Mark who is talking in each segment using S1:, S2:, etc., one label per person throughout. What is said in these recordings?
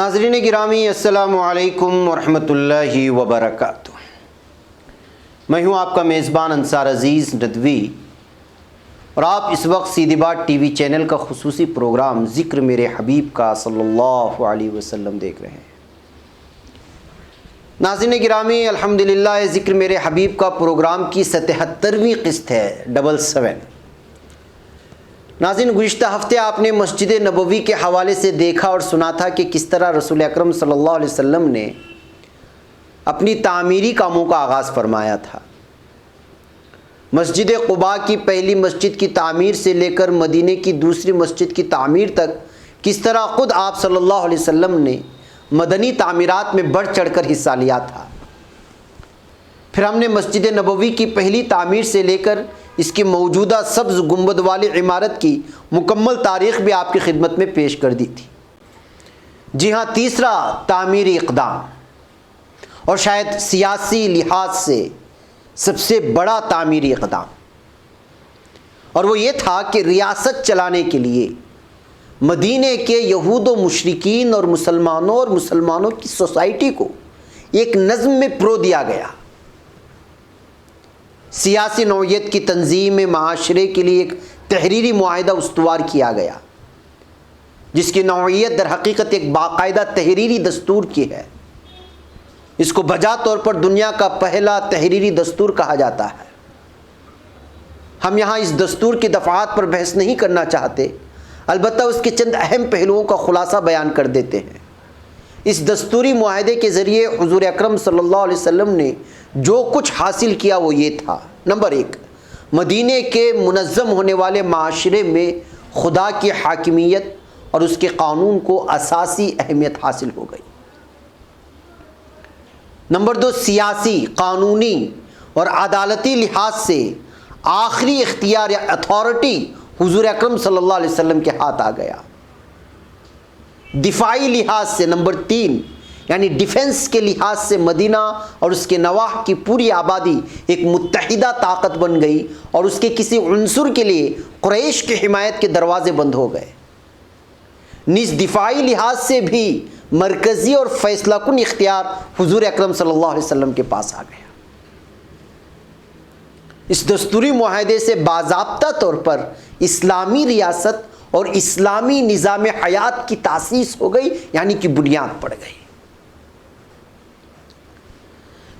S1: ناظرین گرامی، السلام علیکم ورحمۃ اللہ وبرکاتہ۔ میں ہوں آپ کا میزبان انصار عزیز ندوی، اور آپ اس وقت سیدھی بات ٹی وی چینل کا خصوصی پروگرام ذکر میرے حبیب کا صلی اللہ علیہ وسلم دیکھ رہے ہیں۔ ناظرین گرامی، الحمدللہ ذکر میرے حبیب کا پروگرام کی 77ویں قسط ہے 77۔ ناظرین، گزشتہ ہفتے آپ نے مسجد نبوی کے حوالے سے دیکھا اور سنا تھا کہ کس طرح رسول اکرم صلی اللہ علیہ وسلم نے اپنی تعمیری کاموں کا آغاز فرمایا تھا۔ مسجد قباء کی پہلی مسجد کی تعمیر سے لے کر مدینے کی دوسری مسجد کی تعمیر تک کس طرح خود آپ صلی اللہ علیہ وسلم نے مدنی تعمیرات میں بڑھ چڑھ کر حصہ لیا تھا۔ پھر ہم نے مسجد نبوی کی پہلی تعمیر سے لے کر اس کی موجودہ سبز گنبد والی عمارت کی مکمل تاریخ بھی آپ کی خدمت میں پیش کر دی تھی۔ جی ہاں، تیسرا تعمیری اقدام اور شاید سیاسی لحاظ سے سب سے بڑا تعمیری اقدام، اور وہ یہ تھا کہ ریاست چلانے کے لیے مدینے کے یہود و مشرکین اور مسلمانوں کی سوسائٹی کو ایک نظم میں پرو دیا گیا۔ سیاسی نوعیت کی تنظیم معاشرے کے لیے ایک تحریری معاہدہ استوار کیا گیا، جس کی نوعیت در حقیقت ایک باقاعدہ تحریری دستور کی ہے۔ اس کو بجا طور پر دنیا کا پہلا تحریری دستور کہا جاتا ہے۔ ہم یہاں اس دستور کی دفعات پر بحث نہیں کرنا چاہتے، البتہ اس کے چند اہم پہلوؤں کا خلاصہ بیان کر دیتے ہیں۔ اس دستوری معاہدے کے ذریعے حضور اکرم صلی اللہ علیہ وسلم نے جو کچھ حاصل کیا وہ یہ تھا: نمبر 1، مدینے کے منظم ہونے والے معاشرے میں خدا کی حاکمیت اور اس کے قانون کو اساسی اہمیت حاصل ہو گئی۔ نمبر 2، سیاسی، قانونی اور عدالتی لحاظ سے آخری اختیار یا اتھارٹی حضور اکرم صلی اللہ علیہ وسلم کے ہاتھ آ گیا۔ دفاعی لحاظ سے نمبر 3، یعنی ڈیفنس کے لحاظ سے مدینہ اور اس کے نواح کی پوری آبادی ایک متحدہ طاقت بن گئی، اور اس کے کسی عنصر کے لیے قریش کی حمایت کے دروازے بند ہو گئے۔ نیز دفاعی لحاظ سے بھی مرکزی اور فیصلہ کن اختیار حضور اکرم صلی اللہ علیہ وسلم کے پاس آ گیا۔ اس دستوری معاہدے سے باضابطہ طور پر اسلامی ریاست اور اسلامی نظام حیات کی تاسیس ہو گئی، یعنی کہ بنیاد پڑ گئی۔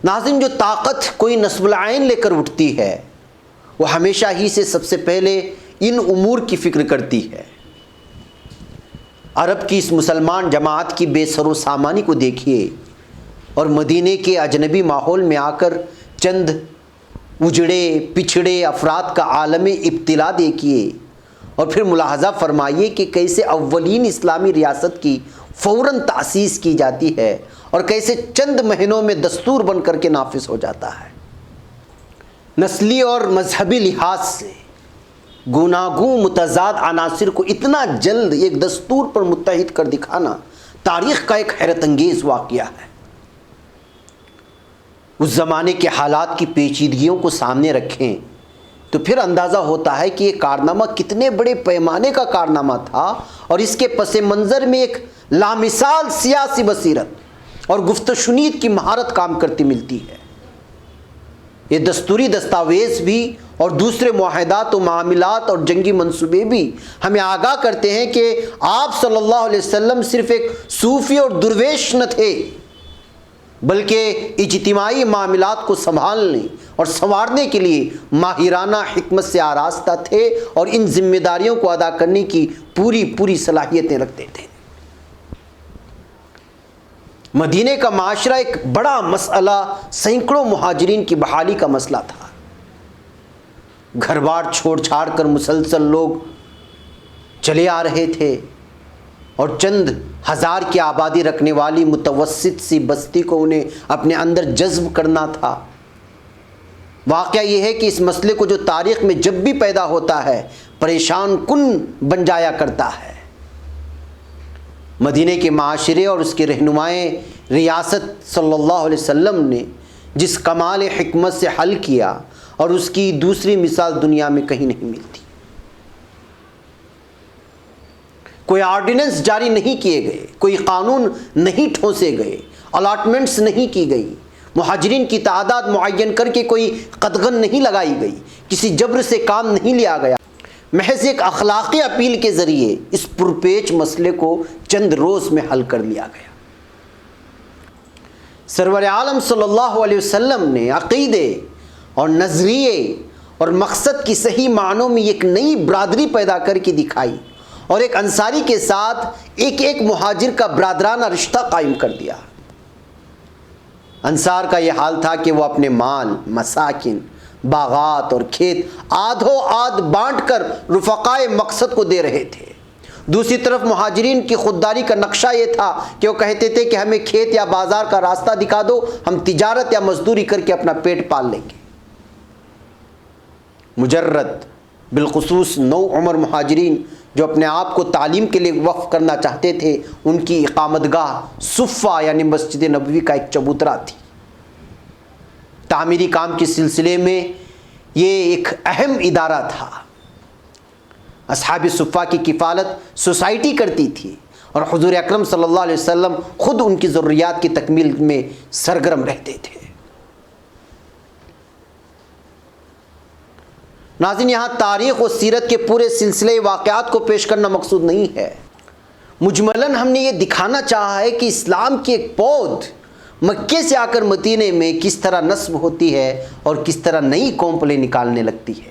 S1: ناظرین، جو طاقت کوئی نصب العین لے کر اٹھتی ہے وہ ہمیشہ ہی سے سب سے پہلے ان امور کی فکر کرتی ہے۔ عرب کی اس مسلمان جماعت کی بے سر و سامانی کو دیکھیے، اور مدینے کے اجنبی ماحول میں آ کر چند اجڑے پچھڑے افراد کا عالم ابتلا دیکھیے، اور پھر ملاحظہ فرمائیے کہ کیسے اولین اسلامی ریاست کی فوراً تأسیس کی جاتی ہے اور کیسے چند مہینوں میں دستور بن کر کے نافذ ہو جاتا ہے۔ نسلی اور مذہبی لحاظ سے گوناگوں متضاد عناصر کو اتنا جلد ایک دستور پر متحد کر دکھانا تاریخ کا ایک حیرت انگیز واقعہ ہے۔ اس زمانے کے حالات کی پیچیدگیوں کو سامنے رکھیں تو پھر اندازہ ہوتا ہے کہ یہ کارنامہ کتنے بڑے پیمانے کا کارنامہ تھا، اور اس کے پس منظر میں ایک لامثال سیاسی بصیرت اور گفت و شنید کی مہارت کام کرتی ملتی ہے۔ یہ دستوری دستاویز بھی اور دوسرے معاہدات و معاملات اور جنگی منصوبے بھی ہمیں آگاہ کرتے ہیں کہ آپ صلی اللہ علیہ وسلم صرف ایک صوفی اور درویش نہ تھے، بلکہ اجتماعی معاملات کو سنبھالنے اور سنوارنے کے لیے ماہرانہ حکمت سے آراستہ تھے، اور ان ذمہ داریوں کو ادا کرنے کی پوری صلاحیتیں رکھتے تھے۔ مدینے کا معاشرہ ایک بڑا مسئلہ سینکڑوں مہاجرین کی بحالی کا مسئلہ تھا۔ گھر بار چھوڑ چھاڑ کر مسلسل لوگ چلے آ رہے تھے، اور چند ہزار کی آبادی رکھنے والی متوسط سی بستی کو انہیں اپنے اندر جذب کرنا تھا۔ واقعہ یہ ہے کہ اس مسئلے کو جو تاریخ میں جب بھی پیدا ہوتا ہے پریشان کن بن جایا کرتا ہے۔ مدینے کے معاشرے اور اس کے رہنمائے ریاست صلی اللہ علیہ وسلم نے جس کمال حکمت سے حل کیا، اور اس کی دوسری مثال دنیا میں کہیں نہیں ملتی۔ کوئی آرڈیننس جاری نہیں کیے گئے، کوئی قانون نہیں ٹھونسے گئے، الاٹمنٹس نہیں کی گئی، مہاجرین کی تعداد معین کر کے کوئی قدغن نہیں لگائی گئی، کسی جبر سے کام نہیں لیا گیا، محض ایک اخلاقی اپیل کے ذریعے اس پرپیچ مسئلے کو چند روز میں حل کر لیا گیا۔ سرور عالم صلی اللہ علیہ وسلم نے عقیدے اور نظریے اور مقصد کی صحیح معنوں میں ایک نئی برادری پیدا کر کے دکھائی، اور ایک انصاری کے ساتھ ایک مہاجر کا برادرانہ رشتہ قائم کر دیا۔ انصار کا یہ حال تھا کہ وہ اپنے مال، مساکن، باغات اور کھیت آدھو آدھ بانٹ کر رفقائے مقصد کو دے رہے تھے۔ دوسری طرف مہاجرین کی خودداری کا نقشہ یہ تھا کہ وہ کہتے تھے کہ ہمیں کھیت یا بازار کا راستہ دکھا دو، ہم تجارت یا مزدوری کر کے اپنا پیٹ پال لیں گے۔ مجرد بالخصوص نو عمر مہاجرین جو اپنے آپ کو تعلیم کے لیے وقف کرنا چاہتے تھے، ان کی اقامت گاہ صفہ یعنی مسجد نبوی کا ایک چبوترا تھی۔ تعمیری کام کے سلسلے میں یہ ایک اہم ادارہ تھا۔ اصحاب صفہ کی کفالت سوسائٹی کرتی تھی، اور حضور اکرم صلی اللہ علیہ وسلم خود ان کی ضروریات کی تکمیل میں سرگرم رہتے تھے۔ ناظرین، یہاں تاریخ و سیرت کے پورے سلسلے واقعات کو پیش کرنا مقصود نہیں ہے، مجملاً ہم نے یہ دکھانا چاہا ہے کہ اسلام کی ایک پود مکے سے آ کر مدینے میں کس طرح نصب ہوتی ہے اور کس طرح نئی قوم پلے نکالنے لگتی ہے۔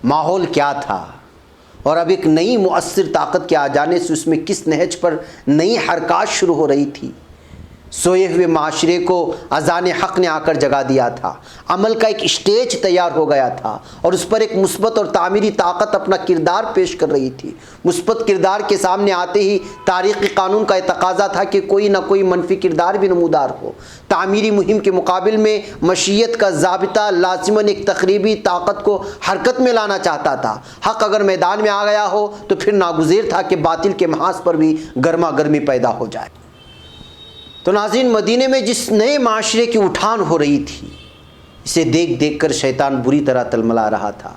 S1: ماحول کیا تھا، اور اب ایک نئی مؤثر طاقت کے آ جانے سے اس میں کس نہج پر نئی حرکات شروع ہو رہی تھی۔ سوئے ہوئے معاشرے کو اذان حق نے آ کر جگا دیا تھا، عمل کا ایک اسٹیج تیار ہو گیا تھا، اور اس پر ایک مثبت اور تعمیری طاقت اپنا کردار پیش کر رہی تھی۔ مثبت کردار کے سامنے آتے ہی تاریخی قانون کا یہ تقاضا تھا کہ کوئی نہ کوئی منفی کردار بھی نمودار ہو۔ تعمیری مہم کے مقابل میں مشیت کا ضابطہ لازماً ایک تخریبی طاقت کو حرکت میں لانا چاہتا تھا۔ حق اگر میدان میں آ گیا ہو تو پھر ناگزیر تھا کہ باطل کے محاذ پر بھی گرما گرمی پیدا ہو جائے۔ تو ناظرین، مدینے میں جس نئے معاشرے کی اٹھان ہو رہی تھی، اسے دیکھ دیکھ کر شیطان بری طرح تلملا رہا تھا۔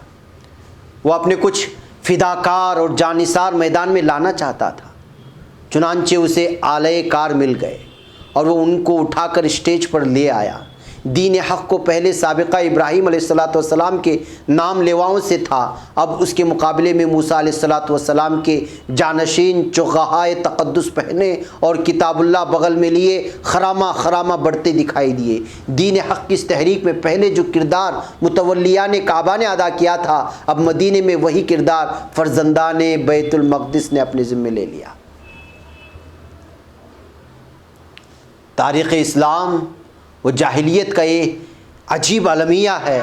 S1: وہ اپنے کچھ فداکار اور جانثار میدان میں لانا چاہتا تھا، چنانچہ اسے آلے کار مل گئے اور وہ ان کو اٹھا کر اسٹیج پر لے آیا۔ دین حق کو پہلے سابقہ ابراہیم علیہ السلام کے نام لیواؤں سے تھا، اب اس کے مقابلے میں موسیٰ علیہ السلام کے جانشین چغہائے تقدس پہنے اور کتاب اللہ بغل میں لیے خرامہ بڑھتے دکھائی دیے۔ دین حق کی اس تحریک میں پہلے جو کردار متولیان کعبہ نے ادا کیا تھا، اب مدینے میں وہی کردار فرزندان بیت المقدس نے اپنے ذمہ لے لیا۔ تاریخ اسلام وہ جاہلیت کا یہ عجیب المیہ ہے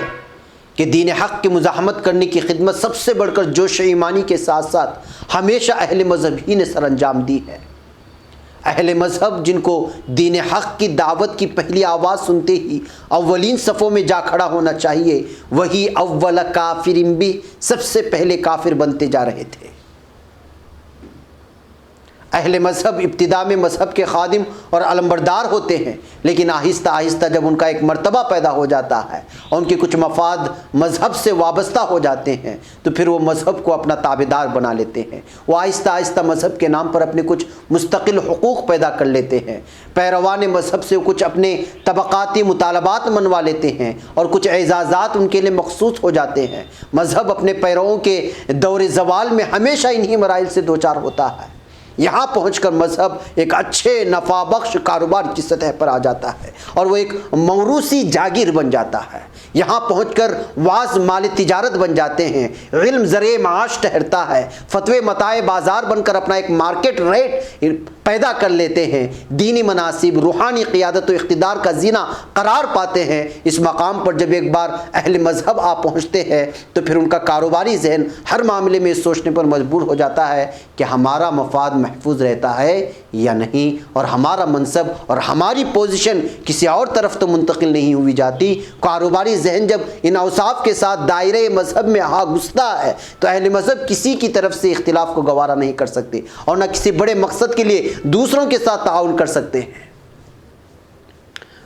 S1: کہ دین حق کی مزاحمت کرنے کی خدمت سب سے بڑھ کر جوش ایمانی کے ساتھ ساتھ ہمیشہ اہل مذہب ہی نے سر انجام دی ہے۔ اہل مذہب جن کو دین حق کی دعوت کی پہلی آواز سنتے ہی اولین صفوں میں جا کھڑا ہونا چاہیے، وہی اول کافر بھی سب سے پہلے کافر بنتے جا رہے تھے۔ اہل مذہب ابتدا میں مذہب کے خادم اور علمبردار ہوتے ہیں، لیکن آہستہ آہستہ جب ان کا ایک مرتبہ پیدا ہو جاتا ہے اور ان کے کچھ مفاد مذہب سے وابستہ ہو جاتے ہیں تو پھر وہ مذہب کو اپنا تابعدار بنا لیتے ہیں۔ وہ آہستہ آہستہ مذہب کے نام پر اپنے کچھ مستقل حقوق پیدا کر لیتے ہیں۔ پیروان مذہب سے کچھ اپنے طبقاتی مطالبات منوا لیتے ہیں اور کچھ اعزازات ان کے لیے مخصوص ہو جاتے ہیں۔ مذہب اپنے پیروؤں کے دور زوال میں ہمیشہ انہی مراحل سے دوچار ہوتا ہے۔ یہاں پہنچ کر مذہب ایک اچھے نفع بخش کاروبار کی سطح پر آ جاتا ہے اور وہ ایک موروثی جاگیر بن جاتا ہے۔ یہاں پہنچ کر واعظ مال تجارت بن جاتے ہیں، علم ذریعہ معاش ٹھہرتا ہے، فتوے متاع بازار بن کر اپنا ایک مارکیٹ ریٹ پیدا کر لیتے ہیں، دینی مناسب روحانی قیادت و اقتدار کا زینہ قرار پاتے ہیں۔ اس مقام پر جب ایک بار اہل مذہب آ پہنچتے ہیں تو پھر ان کا کاروباری ذہن ہر معاملے میں سوچنے پر مجبور ہو جاتا ہے کہ ہمارا مفاد محفوظ رہتا ہے یا نہیں، اور ہمارا منصب اور ہماری پوزیشن کسی اور طرف تو منتقل نہیں ہوئی جاتی۔ کاروباری ذہن جب ان اوصاف کے ساتھ دائرے مذہب میں آ گھستا ہے تو اہل مذہب کسی کی طرف سے اختلاف کو گوارا نہیں کر سکتے اور نہ کسی بڑے مقصد کے لیے دوسروں کے ساتھ تعاون کر سکتے ہیں۔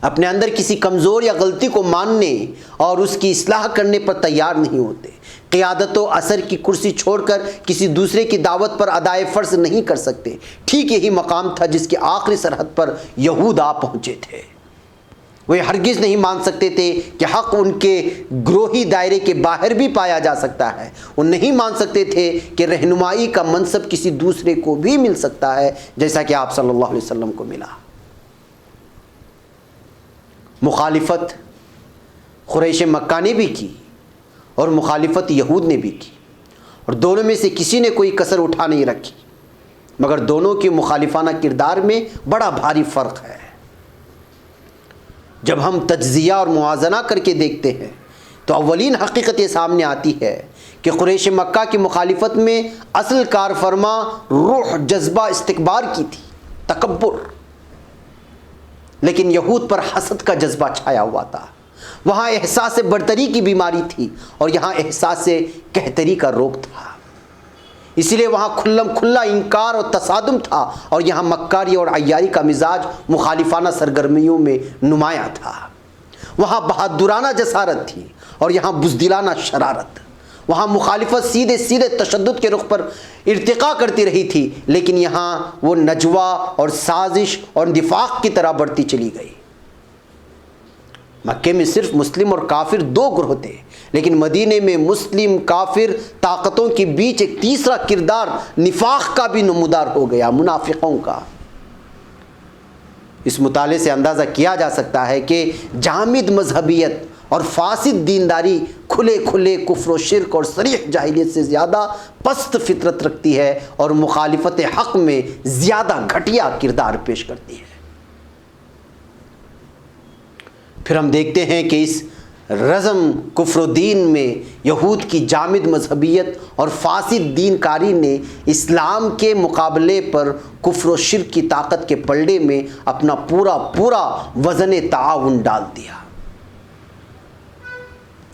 S1: اپنے اندر کسی کمزور یا غلطی کو ماننے اور اس کی اصلاح کرنے پر تیار نہیں ہوتے۔ قیادت و اثر کی کرسی چھوڑ کر کسی دوسرے کی دعوت پر ادائے فرض نہیں کر سکتے۔ ٹھیک یہی مقام تھا جس کی آخری سرحد پر یہود آ پہنچے تھے۔ وہ ہرگز نہیں مان سکتے تھے کہ حق ان کے گروہی دائرے کے باہر بھی پایا جا سکتا ہے۔ وہ نہیں مان سکتے تھے کہ رہنمائی کا منصب کسی دوسرے کو بھی مل سکتا ہے جیسا کہ آپ صلی اللہ علیہ وسلم کو ملا۔ مخالفت قریش مکہ نے بھی کی اور مخالفت یہود نے بھی کی، اور دونوں میں سے کسی نے کوئی کسر اٹھا نہیں رکھی، مگر دونوں کی مخالفانہ کردار میں بڑا بھاری فرق ہے۔ جب ہم تجزیہ اور موازنہ کر کے دیکھتے ہیں تو اولین حقیقت یہ سامنے آتی ہے کہ قریش مکہ کی مخالفت میں اصل کار فرما روح، جذبہ استکبار کی تھی، تکبر، لیکن یہود پر حسد کا جذبہ چھایا ہوا تھا۔ وہاں احساس برتری کی بیماری تھی اور یہاں احساس کہتری کا روگ تھا۔ اس لیے وہاں کھلم کھلا انکار اور تصادم تھا، اور یہاں مکاری اور عیاری کا مزاج مخالفانہ سرگرمیوں میں نمایاں تھا۔ وہاں بہادرانہ جسارت تھی اور یہاں بزدلانہ شرارت۔ وہاں مخالفت سیدھے سیدھے تشدد کے رخ پر ارتقا کرتی رہی تھی، لیکن یہاں وہ نجوا اور سازش اور نفاق کی طرح بڑھتی چلی گئی۔ مکے میں صرف مسلم اور کافر دو گروہ تھے، لیکن مدینے میں مسلم کافر طاقتوں کے بیچ ایک تیسرا کردار نفاق کا بھی نمودار ہو گیا، منافقوں کا۔ اس مطالعے سے اندازہ کیا جا سکتا ہے کہ جامد مذہبیت اور فاسد دینداری کھلے کھلے کفر و شرک اور صریح جاہلیت سے زیادہ پست فطرت رکھتی ہے اور مخالفت حق میں زیادہ گھٹیا کردار پیش کرتی ہے۔ پھر ہم دیکھتے ہیں کہ اس رزم کفر و دین میں یہود کی جامد مذہبیت اور فاسد دین کاری نے اسلام کے مقابلے پر کفر و شرک کی طاقت کے پلڑے میں اپنا پورا وزن تعاون ڈال دیا۔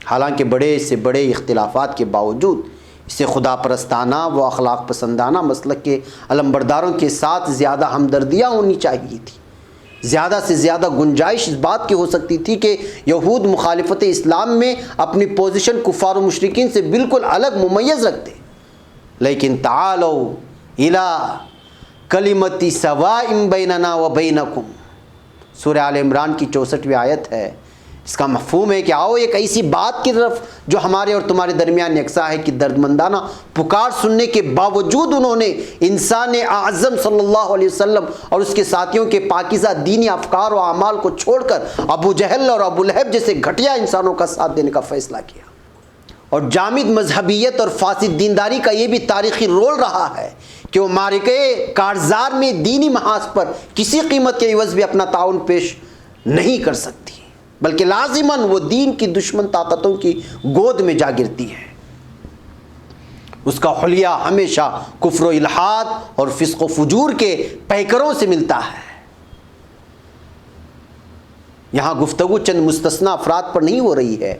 S1: حالانکہ بڑے سے بڑے اختلافات کے باوجود اسے خدا پرستانہ و اخلاق پسندانہ مسلک کے علمبرداروں کے ساتھ زیادہ ہمدردیاں ہونی چاہیے تھی۔ زیادہ سے زیادہ گنجائش اس بات کی ہو سکتی تھی کہ یہود مخالفت اسلام میں اپنی پوزیشن کفار و مشرکین سے بالکل الگ ممیز رکھتے، لیکن تعالوا الی کلمۃ سواء بیننا و بینکم، سورہ آل عمران کی 64ویں آیت ہے۔ اس کا مفہوم ہے کہ آؤ ایک ایسی بات کی طرف جو ہمارے اور تمہارے درمیان یکساں ہے، کہ دردمندانہ پکار سننے کے باوجود انہوں نے انسان اعظم صلی اللہ علیہ وسلم اور اس کے ساتھیوں کے پاکیزہ دینی افکار و اعمال کو چھوڑ کر ابو جہل اور ابو لہب جیسے گھٹیا انسانوں کا ساتھ دینے کا فیصلہ کیا۔ اور جامد مذہبیت اور فاسد دینداری کا یہ بھی تاریخی رول رہا ہے کہ وہ معرکہ کارزار میں دینی محاذ پر کسی قیمت کے عوض بھی اپنا تعاون پیش نہیں کر سکتی، بلکہ لازماً وہ دین کی دشمن طاقتوں کی گود میں جا گرتی ہے۔ اس کا حلیہ ہمیشہ کفر و الحاد اور فسق و فجور کے پیکروں سے ملتا ہے۔ یہاں گفتگو چند مستثنی افراد پر نہیں ہو رہی ہے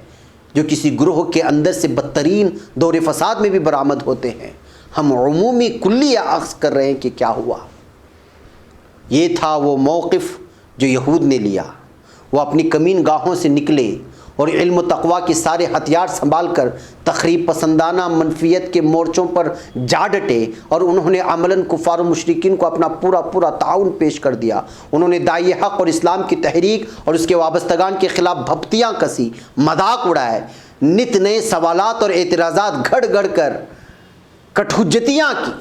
S1: جو کسی گروہ کے اندر سے بدترین دور فساد میں بھی برآمد ہوتے ہیں۔ ہم عمومی کلی اخذ کر رہے ہیں کہ کیا ہوا۔ یہ تھا وہ موقف جو یہود نے لیا۔ وہ اپنی کمین گاہوں سے نکلے اور علم و تقویٰ کے سارے ہتھیار سنبھال کر تخریب پسندانہ منفیت کے مورچوں پر جا ڈٹے، اور انہوں نے عملاً کفار و مشرکین کو اپنا پورا تعاون پیش کر دیا۔ انہوں نے داعی حق اور اسلام کی تحریک اور اس کے وابستگان کے خلاف بھپتیاں کسی، مذاق اڑائے، نت نئے سوالات اور اعتراضات گھڑ گھڑ کر کٹھجتیاں کی،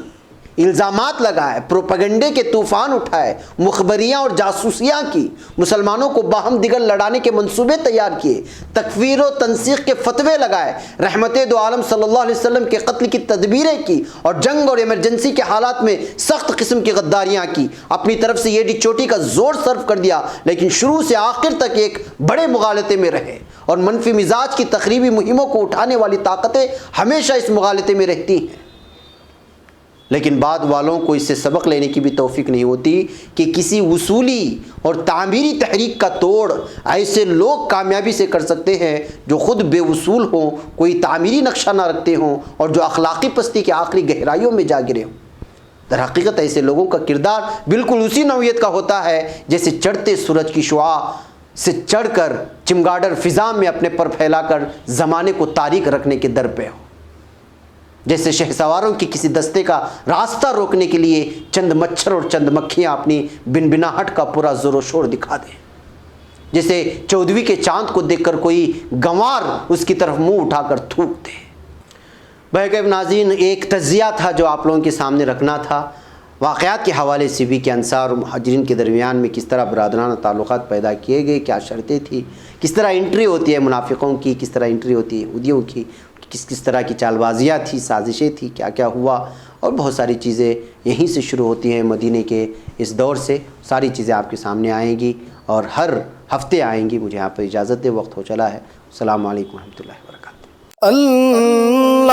S1: الزامات لگائے، پروپیگنڈے کے طوفان اٹھائے، مخبریاں اور جاسوسیاں کی، مسلمانوں کو باہم دیگر لڑانے کے منصوبے تیار کیے، تکفیر و تنسیق کے فتوے لگائے، رحمت دو عالم صلی اللہ علیہ وسلم کے قتل کی تدبیریں کی، اور جنگ اور ایمرجنسی کے حالات میں سخت قسم کی غداریاں کی۔ اپنی طرف سے یہ چوٹی کا زور صرف کر دیا، لیکن شروع سے آخر تک ایک بڑے مغالطے میں رہے، اور منفی مزاج کی تخریبی مہموں کو اٹھانے والی طاقتیں ہمیشہ اس مغالطے میں رہتی ہیں۔ لیکن بعد والوں کو اس سے سبق لینے کی بھی توفیق نہیں ہوتی کہ کسی وصولی اور تعمیری تحریک کا توڑ ایسے لوگ کامیابی سے کر سکتے ہیں جو خود بے وصول ہوں، کوئی تعمیری نقشہ نہ رکھتے ہوں، اور جو اخلاقی پستی کے آخری گہرائیوں میں جا گرے ہوں۔ در حقیقت ایسے لوگوں کا کردار بالکل اسی نوعیت کا ہوتا ہے جیسے چڑھتے سورج کی شعاع سے چڑھ کر چمگادڑ فضا میں اپنے پر پھیلا کر زمانے کو تاریک رکھنے کے در پہ ہو۔ جیسے شہسواروں کی کسی دستے کا راستہ روکنے کے لیے چند مچھر اور چند مکھیاں اپنی بنبناہٹ کا پورا زور و شور دکھا دیں، جیسے 14ویں کے چاند کو دیکھ کر کوئی گنوار اس کی طرف منہ اٹھا کر تھوک دے۔ بہرکیف ناظرین، ایک تجزیہ تھا جو آپ لوگوں کے سامنے رکھنا تھا، واقعات کے حوالے سے بھی کہ انصار اور مہاجرین کے درمیان میں کس طرح برادرانہ تعلقات پیدا کیے گئے، کیا شرطیں تھیں، کس طرح انٹری ہوتی ہے ہے کی، کس طرح انٹری ہوتی ہے یہودیوں کی، کس طرح کی چال بازیاں تھیں، سازشیں تھیں، کیا کیا ہوا، اور بہت ساری چیزیں یہیں سے شروع ہوتی ہیں مدینے کے اس دور سے۔ ساری چیزیں آپ کے سامنے آئیں گی اور ہر ہفتے آئیں گی۔ مجھے یہاں پر اجازت دے، وقت ہو چلا ہے۔ السلام علیکم ورحمۃ اللہ وبرکاتہ۔
S2: اللہ